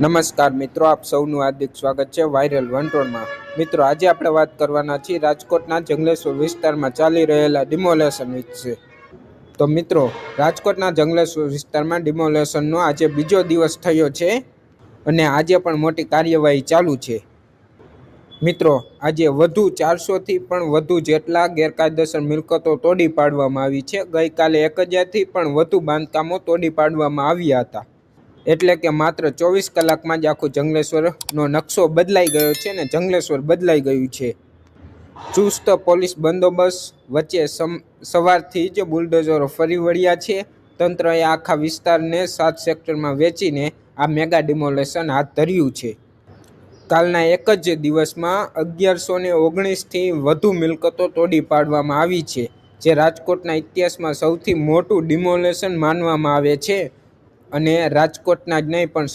નમસ્કાર મિત્રો, આપ સૌનું હાર્દિક સ્વાગત છે વાયરલ વંટોળમાં। મિત્રો, આજે આપણે વાત કરવાના છીએ રાજકોટના જંગલેશ્વર વિસ્તારમાં ચાલી રહેલા ડિમોલેશન વિશે। તો મિત્રો, રાજકોટના જંગલેશ્વર વિસ્તારમાં ડિમોલેશનનો આજે બીજો દિવસ થયો છે અને આજે પણ મોટી કાર્યવાહી ચાલુ છે। મિત્રો, આજે વધુ 400થી પણ વધુ જેટલા ગેરકાયદેસર મિલકતો તોડી પાડવામાં આવી છે। ગઈકાલે 1000થી પણ વધુ બાંધકામો તોડી પાડવામાં આવ્યા હતા। એટલે કે માત્ર 24 કલાકમાં જ આખું જંગલેશ્વરનો નકશો બદલાઈ ગયો છે ને જંગલેશ્વર બદલાઈ ગયું છે। ચુસ્ત પોલીસ બંદોબસ્ત વચ્ચે સવારથી જ બુલડોઝરો ફરી વળ્યા છે। તંત્રએ આખા વિસ્તારને 7 સેક્ટરમાં વહેંચીને આ મેગા ડિમોલેશન હાથ ધર્યું છે। કાલના એક જ દિવસમાં 1119થી વધુ મિલકતો તોડી પાડવામાં આવી છે, જે રાજકોટના ઇતિહાસમાં સૌથી મોટું ડિમોલેશન માનવામાં આવે છે। અને રાજકોટના જ નહીં પણ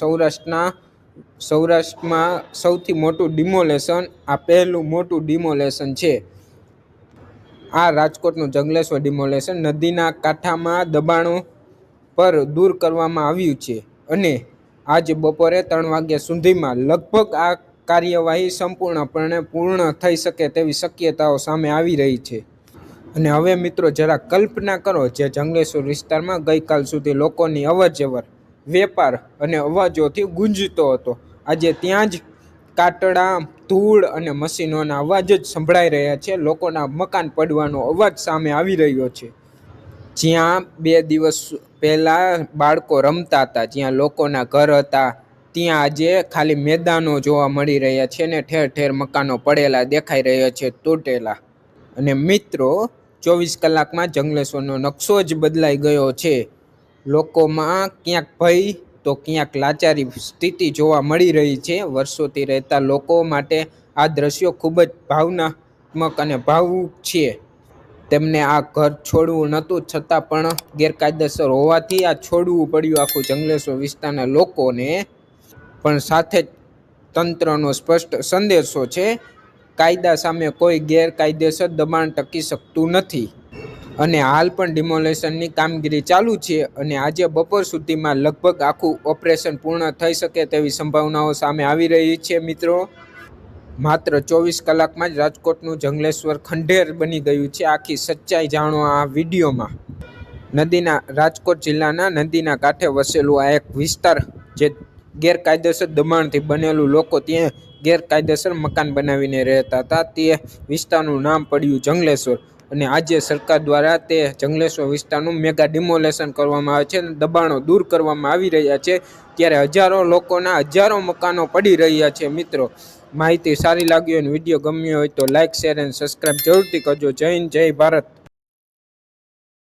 સૌરાષ્ટ્રમાં સૌથી મોટું ડિમોલેશન, આ પહેલું મોટું ડિમોલેશન છે। આ રાજકોટનું જંગલેશ્વર ડિમોલેશન નદીના કાંઠામાં દબાણો પર દૂર કરવામાં આવ્યું છે અને આજ બપોરે 3 વાગ્યા સુધીમાં લગભગ આ કાર્યવાહી સંપૂર્ણપણે પૂર્ણ થઈ શકે તેવી શક્યતાઓ સામે આવી રહી છે। અને હવે મિત્રો, જરા કલ્પના કરો, જે જંગલેશ્વર વિસ્તારમાં ગઈકાલ સુધી લોકોની અવરજવર, વેપાર અને અવાજોથી ગુંજતો હતો, આજે ત્યાં જ કાટડા, ધૂળ અને મશીનોના અવાજ જ સંભળાઈ રહ્યા છે। લોકોના મકાન પડવાનો અવાજ સામે આવી રહ્યો છે। જ્યાં 2 દિવસ પહેલા બાળકો રમતા હતા, જ્યાં લોકોના ઘર હતા, ત્યાં આજે ખાલી મેદાનો જોવા મળી રહ્યા છે ને ઠેર ઠેર મકાનો પડેલા દેખાઈ રહ્યા છે, તૂટેલા। અને મિત્રો, 24 કલાકમાં જંગલેશ્વરનો નકશો જ બદલાઈ ગયો છે। લોકોમાં ક્યાંક ભય તો ક્યાંક લાચારી સ્થિતિ જોવા મળી રહી છે। વર્ષોથી રહેતા લોકો માટે આ દ્રશ્યો ખૂબ જ ભાવનાત્મક અને ભાવુક છે। તેમને આ ઘર છોડવું નહોતું, છતાં પણ ગેરકાયદેસર હોવાથી આ છોડવું પડ્યું આખું જંગલેશ્વર વિસ્તારના લોકોને। પણ સાથે જ તંત્રનો સ્પષ્ટ સંદેશો છે, કાયદા સામે કોઈ ગેરકાયદેસર દબાણ ટકી શકતું નથી। અને હાલ પણ ડિમોલેશનની કામગીરી ચાલુ છે અને આજે બપોર સુધીમાં લગભગ આખું ઓપરેશન પૂર્ણ થઈ શકે તેવી સંભાવનાઓ સામે આવી રહી છે। મિત્રો, માત્ર 24 કલાકમાં જ રાજકોટનું જંગલેશ્વર ખંડેર બની ગયું છે। આખી સચ્ચાઈ જાણો આ વિડીયોમાં। રાજકોટ જિલ્લાના નદીના કાંઠે વસેલું આ એક વિસ્તાર, જે ગેરકાયદેસર દબાણથી બનેલું, લોકો ત્યાં ગેરકાયદેસર મકાન બનાવીને રહેતા હતા, તે વિસ્તારનું નામ પડ્યું જંગલેશ્વર। અને આજે સરકાર દ્વારા તે જંગલેશ્વર વિસ્તારનું મેગા ડિમોલેશન કરવામાં આવે છે અને દબાણો દૂર કરવામાં આવી રહ્યા છે, ત્યારે હજારો લોકોના હજારો મકાનો પડી રહ્યા છે। મિત્રો, માહિતી સારી લાગી હોય અને વિડીયો ગમ્યો હોય તો લાઇક, શેર અને સબસ્ક્રાઈબ જરૂરથી કરજો। જય હિન્દ, જય ભારત।